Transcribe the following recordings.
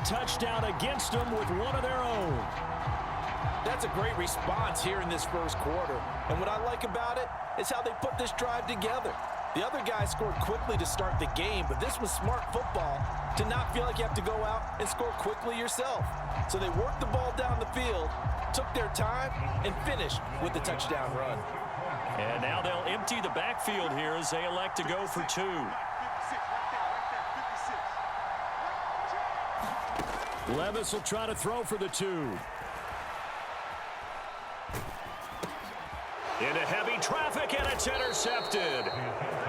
touchdown against them with one of their own. That's a great response here in this first quarter. And what I like about it is how they put this drive together. The other guy scored quickly to start the game, but this was smart football to not feel like you have to go out and score quickly yourself. So they worked the ball down the field, took their time, and finished with the touchdown run. And now they'll empty the backfield here as they elect to go for two. Levis will try to throw for the two. Into heavy traffic, and it's intercepted.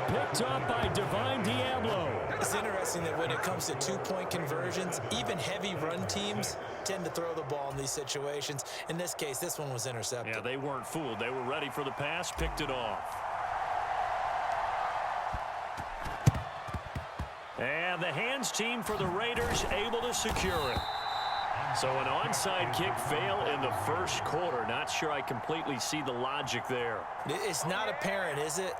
Picked up by Divine Diablo. It's interesting that when it comes to two-point conversions, even heavy run teams tend to throw the ball in these situations. In this case, this one was intercepted. Yeah, they weren't fooled. They were ready for the pass, picked it off. And the hands team for the Raiders able to secure it. So an onside kick fail in the first quarter. Not sure I completely see the logic there. It's not apparent, is it?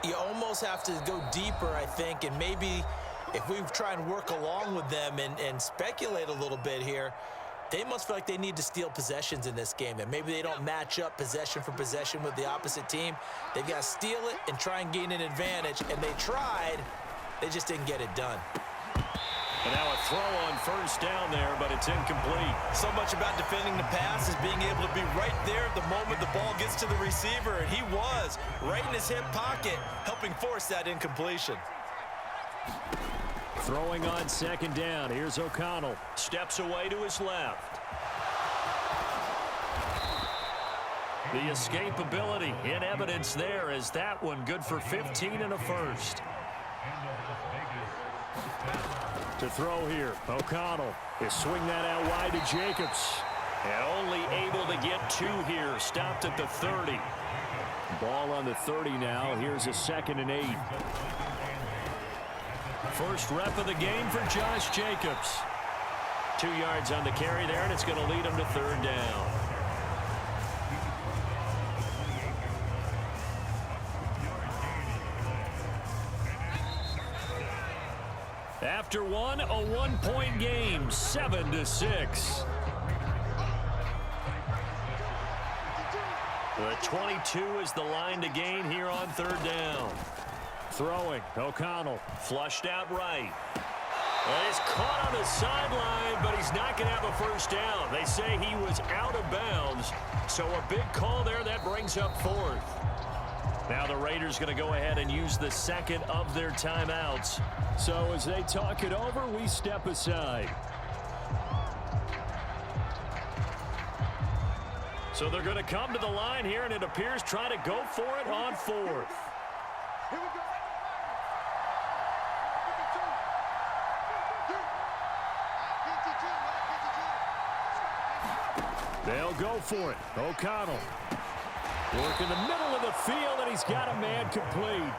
You almost have to go deeper, I think, and maybe if we try and work along with them and speculate a little bit here, they must feel like they need to steal possessions in this game, and maybe they don't match up possession for possession with the opposite team. They've got to steal it and try and gain an advantage, and they tried. They just didn't get it done. And now a throw on first down there, but it's incomplete. So much about defending the pass is being able to be right there at the moment the ball gets to the receiver, and he was right in his hip pocket, helping force that incompletion. Throwing on second down. Here's O'Connell. Steps away to his left. The escapability in evidence there as that one good for 15 and a first. To throw here, O'Connell. He'll swing that out wide to Jacobs. And only able to get two here. Stopped at the 30. Ball on the 30 now. Here's a 2nd and 8. First rep of the game for Josh Jacobs. 2 yards on the carry there, and it's going to lead him to third down. After one, a 1-point game, 7-6. The 22 is the line to gain here on third down. Throwing, O'Connell, flushed out right. And he's caught on the sideline, but he's not going to have a first down. They say he was out of bounds, so a big call there that brings up fourth. Now the Raiders going to go ahead and use the second of their timeouts. So as they talk it over, we step aside. So they're going to come to the line here, and it appears trying to go for it on fourth. They'll go for it. O'Connell. Work in the middle of the field, and he's got a man complete.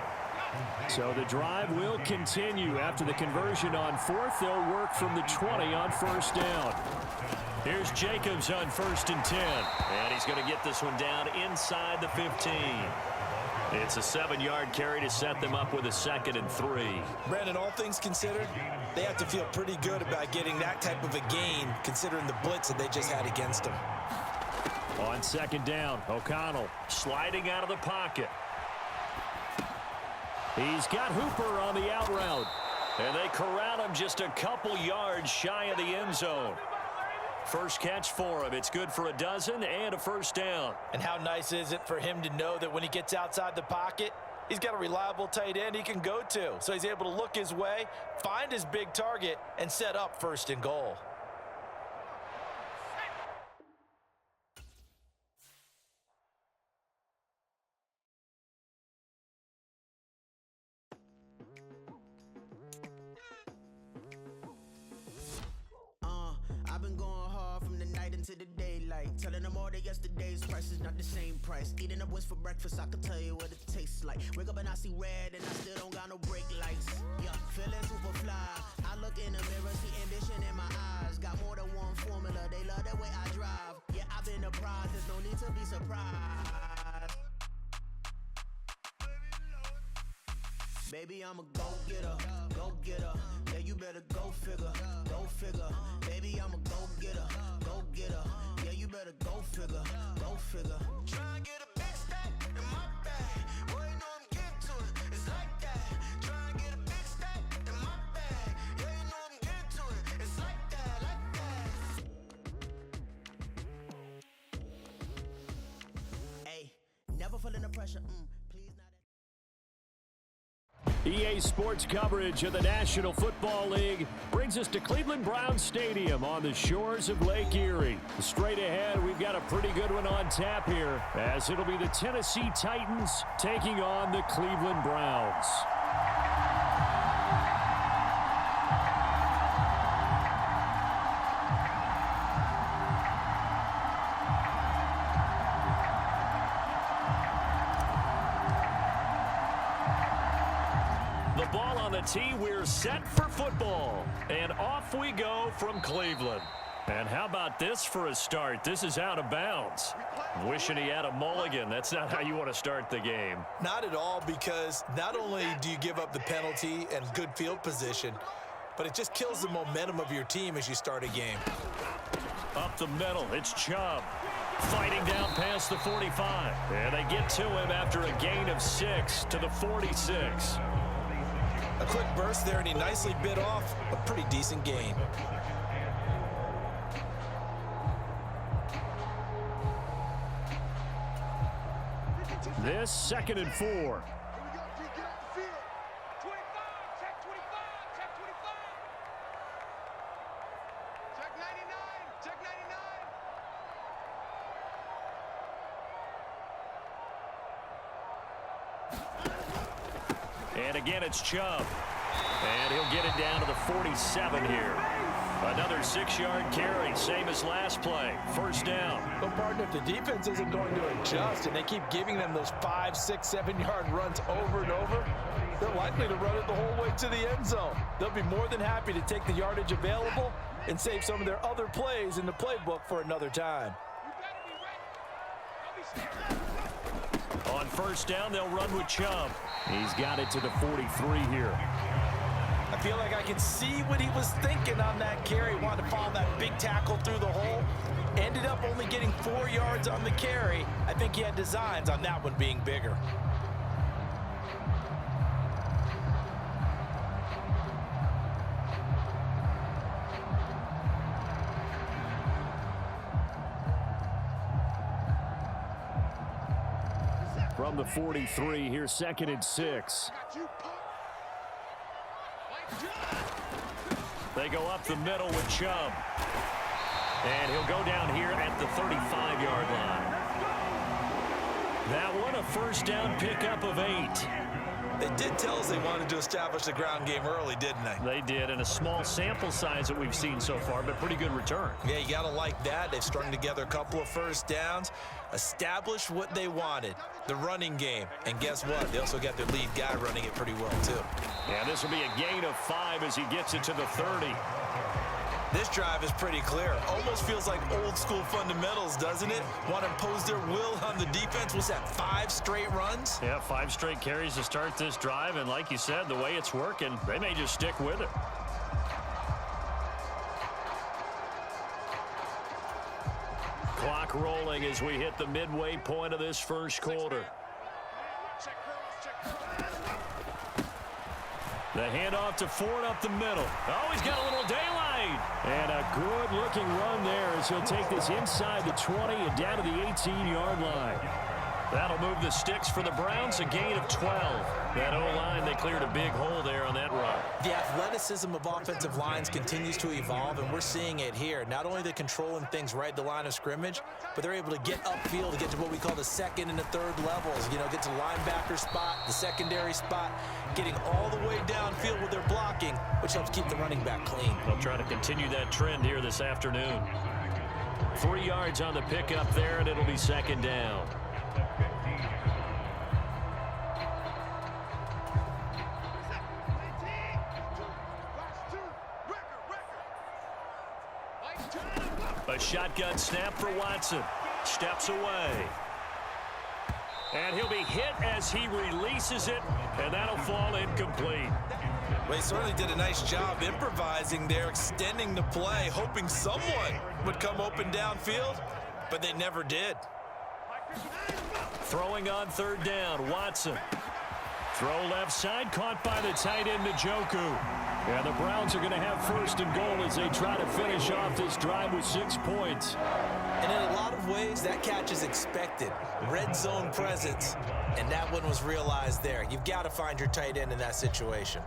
So the drive will continue. After the conversion on fourth, they'll work from the 20 on first down. Here's Jacobs on 1st and 10. And he's going to get this one down inside the 15. It's a 7-yard carry to set them up with a 2nd and 3. Brandon, all things considered, they have to feel pretty good about getting that type of a gain, considering the blitz that they just had against them. On second down, O'Connell sliding out of the pocket. He's got Hooper on the out route. And they corral him just a couple yards shy of the end zone. First catch for him. It's good for a dozen and a first down. And how nice is it for him to know that when he gets outside the pocket, he's got a reliable tight end he can go to. So he's able to look his way, find his big target, and set up 1st and goal. I've been going hard from the night into the daylight, telling them all that yesterday's price is not the same price. Eating up what's for breakfast, I can tell you what it tastes like. Wake up and I see red and I still don't got no brake lights. Yeah, feeling super fly. I look in the mirror, see ambition in my eyes. Got more than one formula, they love the way I drive. Yeah, I've been a prize, there's no need to be surprised. Baby, I'm a go-getter, go-getter. Yeah, you better go figure, go figure. Baby, pressure. Please not. EA Sports coverage of the National Football League brings us to Cleveland Browns Stadium on the shores of Lake Erie. Straight ahead, we've got a pretty good one on tap here, as it'll be the Tennessee Titans taking on the Cleveland Browns. Tee, we're set for football, and off we go from Cleveland. And how about this for a start? This is out of bounds. Wishing he had a mulligan. That's not how you want to start the game. Not at all, because not only do you give up the penalty and good field position, but it just kills the momentum of your team as you start a game. Up the middle, it's Chubb. Fighting down past the 45. And they get to him after a gain of 6 to the 46. A quick burst there, and he nicely bit off a pretty decent gain. This 2nd and 4. And again, it's Chubb. And he'll get it down to the 47 here. Another 6-yard carry, same as last play. First down. Well, partner, if the defense isn't going to adjust and they keep giving them those 5, 6, 7-yard runs over and over, they're likely to run it the whole way to the end zone. They'll be more than happy to take the yardage available and save some of their other plays in the playbook for another time. On first down, they'll run with Chubb. He's got it to the 43 here. I feel like I can see what he was thinking on that carry. Wanted to follow that big tackle through the hole. Ended up only getting 4 yards on the carry. I think he had designs on that one being bigger. From the 43, here's 2nd and 6. They go up the middle with Chubb. And he'll go down here at the 35-yard line. That one, a first down pickup of 8. They did tell us they wanted to establish the ground game early, didn't they? They did, and a small sample size that we've seen so far, but pretty good return. Yeah, you got to like that. They've strung together a couple of first downs, established what they wanted, the running game. And guess what? They also got their lead guy running it pretty well, too. Yeah, this will be a gain of 5 as he gets it to the 30. This drive is pretty clear. Almost feels like old school fundamentals, doesn't it? Want to impose their will on the defense. Was that 5 straight runs? Yeah, 5 straight carries to start this drive. And like you said, the way it's working, they may just stick with it. Clock rolling as we hit the midway point of this first quarter. The handoff to Ford up the middle. Oh, he's got a little daylight. And a good-looking run there as he'll take this inside the 20 and down to the 18-yard line. That'll move the sticks for the Browns, a gain of 12. That O-line, they cleared a big hole there on that run. The athleticism of offensive lines continues to evolve, and we're seeing it here. Not only are they controlling things right at the line of scrimmage, but they're able to get upfield to get to what we call the second and the third levels. You know, get to the linebacker spot, the secondary spot, getting all the way downfield with their blocking, which helps keep the running back clean. They'll try to continue that trend here this afternoon. 3 yards on the pickup there, and it'll be 2nd down. A shotgun snap for Watson. Steps away. And he'll be hit as he releases it, and that'll fall incomplete. Well, he certainly did a nice job improvising there, extending the play, hoping someone would come open downfield, but they never did. Throwing on 3rd down, Watson. Throw left side, caught by the tight end, Njoku. And the Browns are going to have 1st and goal as they try to finish off this drive with 6 points. And in a lot of ways, that catch is expected. Red zone presence, and that one was realized there. You've got to find your tight end in that situation.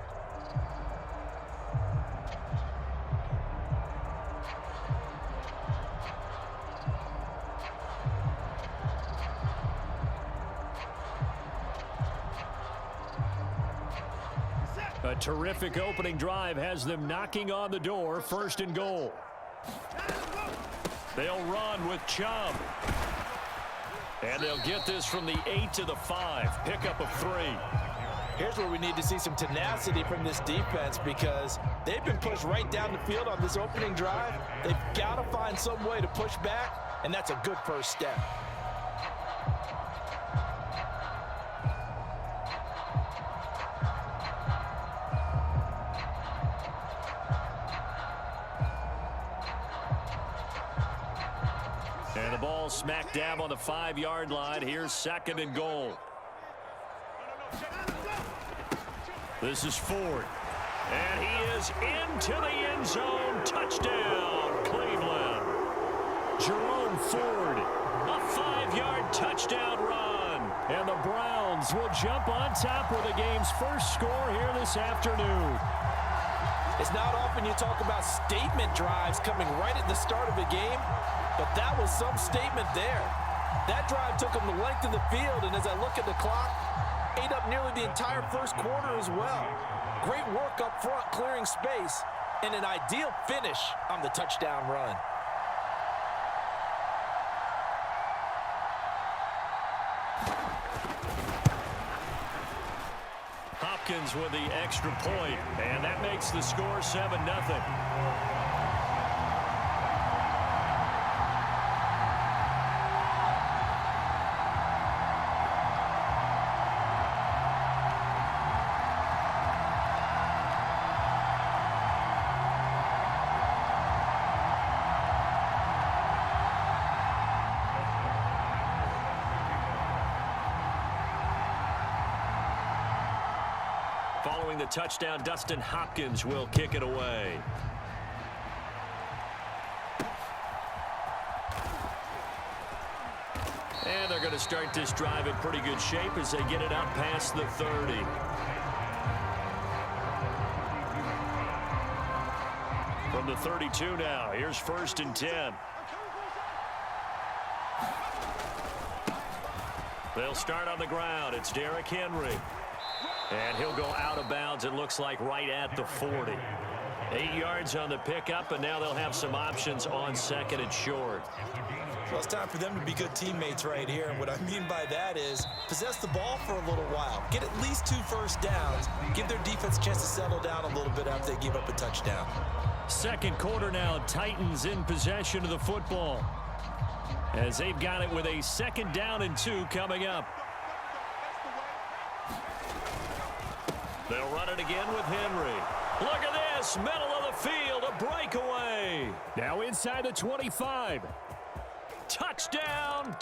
A terrific opening drive has them knocking on the door, 1st and goal. They'll run with Chubb. And they'll get this from the 8 to the 5. Pickup of 3. Here's where we need to see some tenacity from this defense because they've been pushed right down the field on this opening drive. They've got to find some way to push back, and that's a good first step. And the ball smack dab on the 5-yard line. Here's 2nd and goal. This is Ford. And he is into the end zone. Touchdown, Cleveland. Jerome Ford, a 5-yard touchdown run. And the Browns will jump on top with the game's first score here this afternoon. It's not often you talk about statement drives coming right at the start of a game, but that was some statement there. That drive took them the length of the field, and as I look at the clock, ate up nearly the entire first quarter as well. Great work up front, clearing space, and an ideal finish on the touchdown run. Hopkins with the extra point, and that makes the score 7-0. Following the touchdown, Dustin Hopkins will kick it away. And they're going to start this drive in pretty good shape as they get it up past the 30. From the 32 now, here's 1st and 10. They'll start on the ground. It's Derrick Henry. And he'll go out of bounds, it looks like, right at the 40. 8 yards on the pickup, and now they'll have some options on 2nd and short. Well, it's time for them to be good teammates right here. And what I mean by that is possess the ball for a little while. Get at least 2 first downs. Give their defense a chance to settle down a little bit after they give up a touchdown. 2nd quarter now, Titans in possession of the football, as they've got it with a 2nd down and 2 coming up. They'll run it again with Henry. Look at this, middle of the field, a breakaway. Now inside the 25. Touchdown.